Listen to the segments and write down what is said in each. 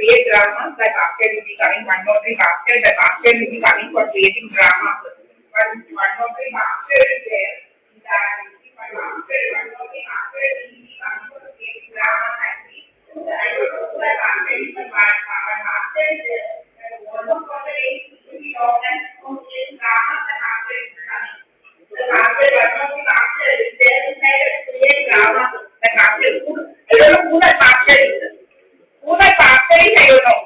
create dramas. The basket will be coming, 103 basket. The basket will be coming for creating dramas. But 103 basket is there. That 103 basket will be coming for creating dramas actually. And the basket is the basket is there. And almost all the days will be organized for creating dramas. The basket is coming. The basket, 103 basket is there to create dramas. The basket is good. I don't know who that basket is. Who that basket is, I don't know.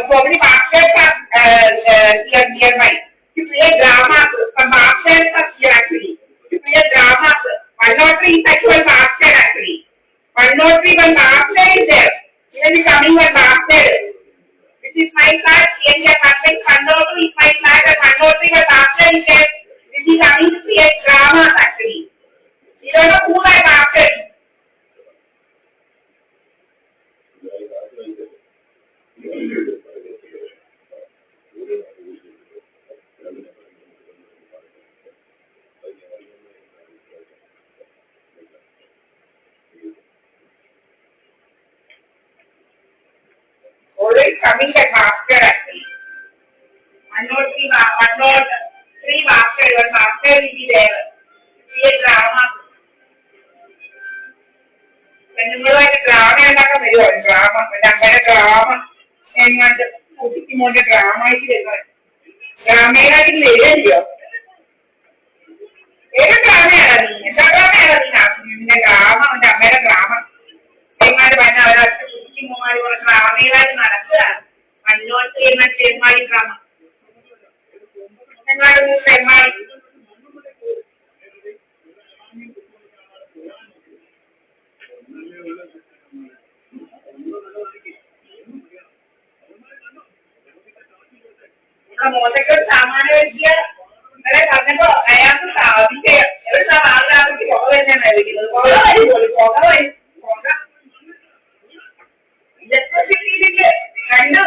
Probably baskets are nearby. To create dramas, some baskets are here actually. To create dramas, 103 is actual basket actually. 103 one basket is there. Even is coming one basket. This is my class. Here we are passing 102 is my class and 103 one basket is there. This is coming to create dramas actually. You don't know who that basket is. Always coming at basket actually. 103 basket, one basket will be there. Create drama. When you go like drama, and like a drama, when I'm at a drama, and you want to put the drama, I see it. Drama is like later here. Later drama is like this. Drama is like this. In a drama, when I'm at a drama, I want to find out that putting more drama is like that. I'm not saying that same my drama. I'm not going to say my. മോശക്ക് സാമാന്യ വിദ്യ വരെ പറഞ്ഞപ്പോ അയാൾക്ക് സാധിക്കുക എവിടെ ആളുകൾക്ക് പുക തന്നെയാണ് ലഭിക്കുന്നത്. പുക വരും ഇലക്ട്രിസിറ്റിയിലേക്ക് രണ്ട്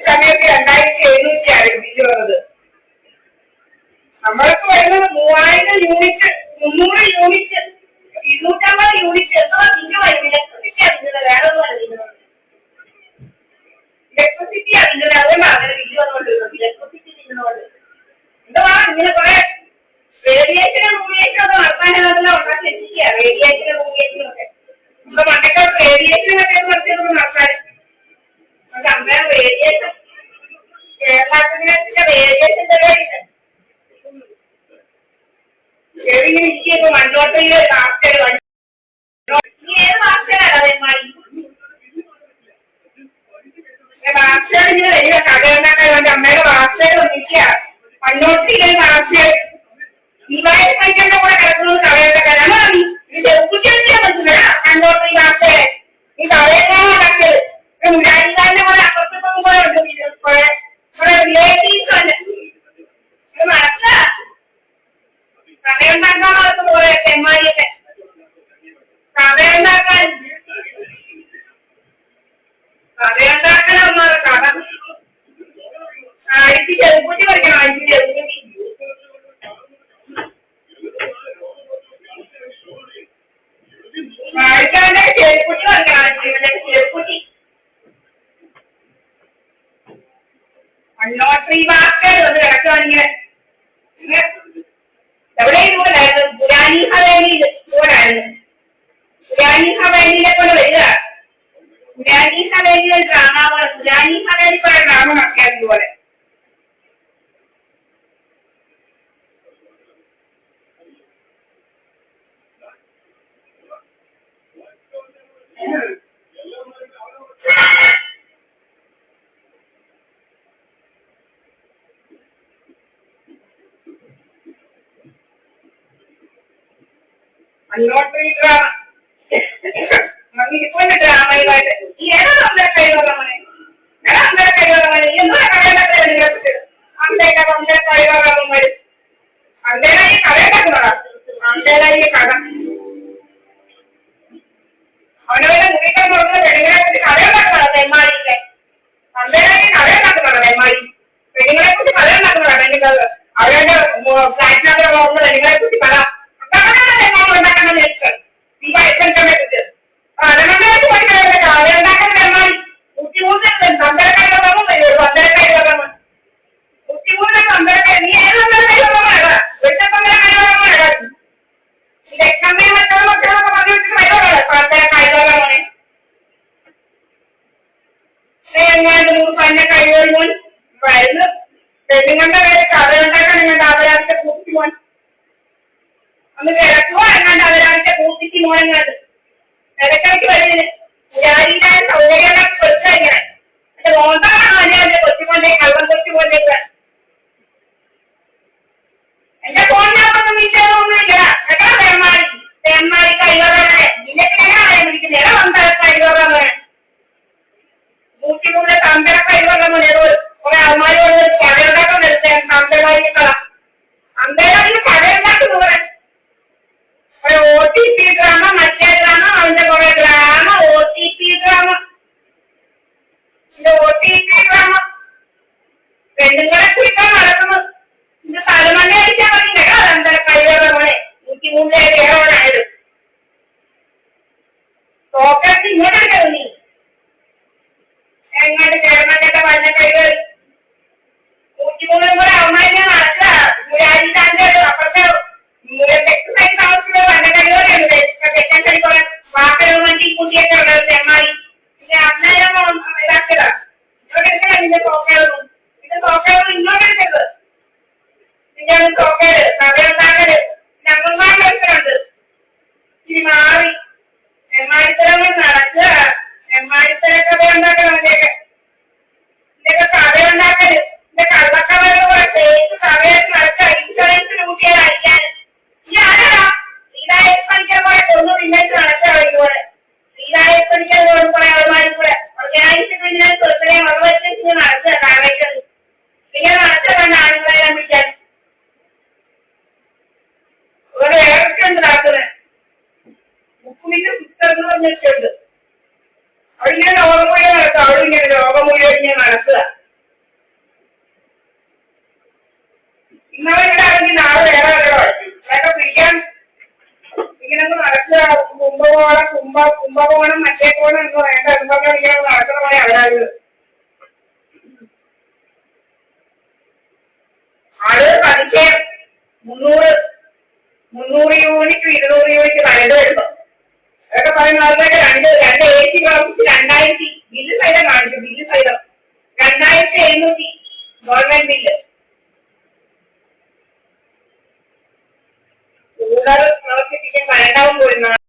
സമയത്ത് 2700 ആരംഭിച്ചു വന്നത്. നമ്മൾക്ക് വരുന്നത് 3000 യൂണിറ്റ് 300 യൂണിറ്റ് 250 യൂണിറ്റ് എത്ര തിന്നുമായിരുന്നു. ഇലക്ട്രിസിറ്റി അറിഞ്ഞത് വേറെ ഒന്നും അറിയുന്നത്. ഇലക്ട്രിസിറ്റി അറിഞ്ഞത് അതുകൊണ്ടാണ് അങ്ങനെ ബില്ല് വന്നുകൊണ്ടിരുന്നത്. ഇലക്ട്രിസിറ്റി തിന്നുന്നത് എന്തുവാ ഇങ്ങനെ കുറെ റേഡിയേഷനും റൂമിയേഷനും ഒക്കെ നടത്താനെല്ലാം ഉണ്ടാക്കി എത്തിക്കുക. റേഡിയേഷനും റൂമിയേഷനും ഒക്കെ നമ്മുടെ മണ്ടൊക്കെ റേഡിയേഷനൊക്കെ നടത്തിയതൊന്നും നടത്താൻ നമുക്ക് അന്നേരം റേഡിയേഷൻ കേരളത്തിന്റെ റേഡിയേഷൻ പരിപാടിയുണ്ട്. ഇങ്ങനെ ഇരിക്കുമ്പോ 103 ബാസ്കറ്റ് ഏത് ബാസ്കറ്റാണ് അതേമാതിരി ബാസ്കറ്റ് ഇങ്ങനെ വരിക. കടയുണ്ടാക്കാൻ വേണ്ടി അമ്മയുടെ ബാസ്കറ്റ് ഒന്നിക്കുക. 103 ബാസ്കറ്റ് ദിവാലി പൈസന്റെ കൂടെ കിടക്കുന്നത് കടയുണ്ടാക്കാനാണ്. മതി ഇത് ചെറുക്കുറ്റി വെച്ചാൽ മനസ്സിലാ 103 ബാസ്കറ്റ് ഈ കടയെല്ലാം ഉണ്ടാക്കിയത് മുരാരിക്കാരന്റെ പോലെ അപ്പുറത്ത് പോകുമ്പോഴുണ്ട് റിലേറ്റീവ്സ് ഉണ്ട്. ഇത് മനസ്സിലാ കടയുണ്ടാക്കാൻ പോലെ തെമ്മാരിയൊക്കെ കടയുണ്ടാക്കാൻ ഒന്നാണ് കട. അഴിച്ച് ചെറുക്കുറ്റി പറിക്കണം. അഴിച്ച് ചെറുക്കുറ്റി അഴിച്ചവന്റെ ചെറുക്കുറ്റി പറിക്കണം. ചെറുക്കുറ്റി 103 ബാസ്കറ്റ് ഒന്ന് കിടക്കുവാണെങ്കിൽ എവിടെയും പോലായിരുന്നു. പുരാനി ഹവേലിയിൽ പോലായിരുന്നു. പുരാനി ഹവേലിയിലെ പോലെ വരിക. പുരാനി ഹവേലിയിൽ ഡ്രാമ പോലെ പുരാനി ഹവേലി പോലെ ഡ്രാമ നടത്തിയത് പോലെ അങ്ങോട്ട് ഡ്രാമ ഇപ്പോഴത്തെ ഡ്രാമയുമായിട്ട് ഏതാണ് അമ്മയുടെ കഴിവുള്ളവനെ അമ്മയുടെ കഴിവുള്ളവനെ എന്താ കടയുണ്ടാക്കാൻ അമ്മയുടെ കഴിവുള്ളവൻ വരും. അമ്മേനായി കടയുണ്ടാക്കുന്നതാ. അമ്മേനായി കട അവനവരെ മുറിക്കാൻ കൊടുക്കുന്ന പെണ്ണുങ്ങളെ കുറിച്ച് കടയുണ്ടാക്കുന്നതാ തെമ്മാരിക്ക്. അമ്മേനായി കടയുണ്ടാക്കുന്നതാ തെമ്മാരി. പെണ്ണുങ്ങളെ കുറിച്ച് കടയുണ്ടാക്കുന്നതാ പെണ്ണുങ്ങൾ. അവരുടെ ഫ്ലാറ്റിനകത്ത് പോകുന്ന പെണ്ണുങ്ങളെ കുറിച്ച് കട ഉണ്ടാക്കണം നിൽക്കുക ഈ പൈസ വെച്ചിട്ട് അരമണിയായിട്ട് പഠിക്കാൻ കാവ്യ ഉണ്ടാക്കാൻ തന്നാൽ 103 പന്തരക്കാരി വരുമോ പന്തരക്കാരി വരാമോ 103 പന്തരക്കാരി നീ ഏത് പന്തരക്കാരി വരാമോ വെട്ട പന്തരക്കാരി വരാമോ ഇത് എക്സാമിന് മക്കളൊക്കെ പറഞ്ഞിട്ട് വരുവാണ് പന്തരക്കാരി വരാമോനെ എങ്ങാണ്ട് 100 പന്ന കഴിവുകൾ മോൻ വരുന്നു പെണ്ണുങ്ങളുടെ പേര് കഥ ഉണ്ടാക്കാൻ എങ്ങാണ്ട് അവരാഴ്ച കൂട്ടിക്ക് മോൻ ഒന്ന് കിടക്കുവോ എങ്ങാണ്ട് അവരാഴ്ച കൂട്ടിക്ക് മോനെങ്ങാണ്ട് ഇടയ്ക്കിടയ്ക്ക് വരുന്നതിന് ഞാനിന്റെ സൗകര്യങ്ങളൊക്കെ കൊടുക്കുക ഇങ്ങനെ എന്റെ മോന്താണോ അതിന്റെ കൊച്ചുമോന്റെ കള്ളം കൊച്ചുമോന്റെ എന്റെ ഫോൺ നമ്പറൊന്നും വിളിച്ചതൊന്നുമില്ല കേട്ടോ തേന്മാരി തേന്മാരി കഴിവറാനെ നിന്നെ എങ്ങനെയാണ് വിളിക്കുന്നത് എടാ വന്ന കഴിവറാന്ന് 103 തമ്പര കഴിവറാൻ കുറെ ആൾമാരോട് കടയുണ്ടാക്കാൻ വരുത്തേൻ തമ്പരായിരിക്കള അമ്പേരാണെങ്കിൽ കടയുണ്ടാക്കുന്നു OTP ഡ്രാമ മറ്റേ ഡ്രാമ അതിന്റെ കുറെ ഡ്രാമ OTP ഡ്രാമ ഇത് OTP ഡ്രാമ പെണ്ണുങ്ങളെ കുറിക്കാൻ നടക്കുന്നു ഇത് തലമണ്ണ അടിച്ചാൽ മതി കേട്ടോ അതെന്താ കഴിവേറെ മോനെ 103 ഏറോണായത് തോക്കത്ത് ഇങ്ങോട്ടേ നീ എങ്ങോട്ട് ചേർന്നൊക്കെ പറഞ്ഞ കഴിവ് 103 കൂടെ അവന്മാരെ നടക്കുക മുരാജിന്റെ അപ്പുറത്തെ എക്സസൈസ് താമസിച്ചത് പറഞ്ഞ കഴിവുകളാണ് തെറ്റാൻ കഴിവ് വാക്കലും വണ്ടി കൂട്ടിയൊക്കെ ഉള്ളത് തെമ്മാരി പിന്നെ അന്നേരം ഇതാക്കുക ഇങ്ങോട്ട് നിന്റെ തോക്കായിരുന്നു നിന്റെ തോക്കായിരുന്നു ഇങ്ങോട്ട് എടുക്കരുത് നിന്റെ തോക്കല് കഥയുണ്ടാക്കല് ഞങ്ങന്മാരുടെ അവസരമുണ്ട് ഇനി മാറി എമ്മാരിത്തരങ്ങൾ നടക്കുക എമ്മാരിത്തര കഥ ഉണ്ടാക്കണം അതിന്റെയൊക്കെ ഇതൊക്കെ കഥയുണ്ടാക്കല് ഇതിന്റെ കള്ളക്കഥകൾ തേച്ച് കഥയായിട്ട് നടക്കുക ഇൻഷുറൻസിന് കൂട്ടിയത് അടിക്കാൻ ഈ ആരാ ശ്രീതായ പണിക്കാൻ പോലെ കൊന്നു പിന്നേറ്റ് നടക്കുക പോലെ ശ്രീതായ പണിക്കാൻ കൊണ്ട് കുറെ ആൾമാരും കൂടെ ഒരാഴ്ച പിന്നെ സ്വത്തനെ വളവെച്ച് നടക്കുക കാവേറ്റത് ഇങ്ങനെ നടക്കുക കണ്ട ആളുകളെല്ലാം വിളിക്കാൻ ഇവിടെ വേറൊക്കെ ഉണ്ട് നടക്കുന്നത് മുക്കുമിന്റെ പുസ്തകങ്ങൾ പറഞ്ഞിട്ടുണ്ട് അവളിങ്ങനെ രോഗമൂലം നടക്കുക അവളിങ്ങനെ രോഗമൂലം ഇങ്ങനെ നടക്കുക ഇന്നവരുടെ ആണെങ്കിൽ നാളെ വേറെ ഇതൊക്കെ പിടിക്കാൻ ഇങ്ങനെ നടക്കുക കുംഭകോണം മറ്റേ കോണം എന്ന് വേണ്ട കുംഭകോണം ഇങ്ങനെ നടക്കുന്ന പോലെ അവരാത് ആള് പതിക്കെ 300 യൂണിറ്റ് 200 യൂണിറ്റ് കരണ്ട് വരുമ്പോ അതൊക്കെ പറയുന്ന ആളുകളൊക്കെ രണ്ട് AC പ്രവർത്തിച്ച് 2000 ബില്ല് സൈതം കാണിച്ചു ബില്ല് സൈതം 2700 ഗവൺമെന്റ് ബില്ല് കൂടുതൽ പ്രവർത്തിപ്പിക്കാൻ കരണ്ടാവും പോരുന്ന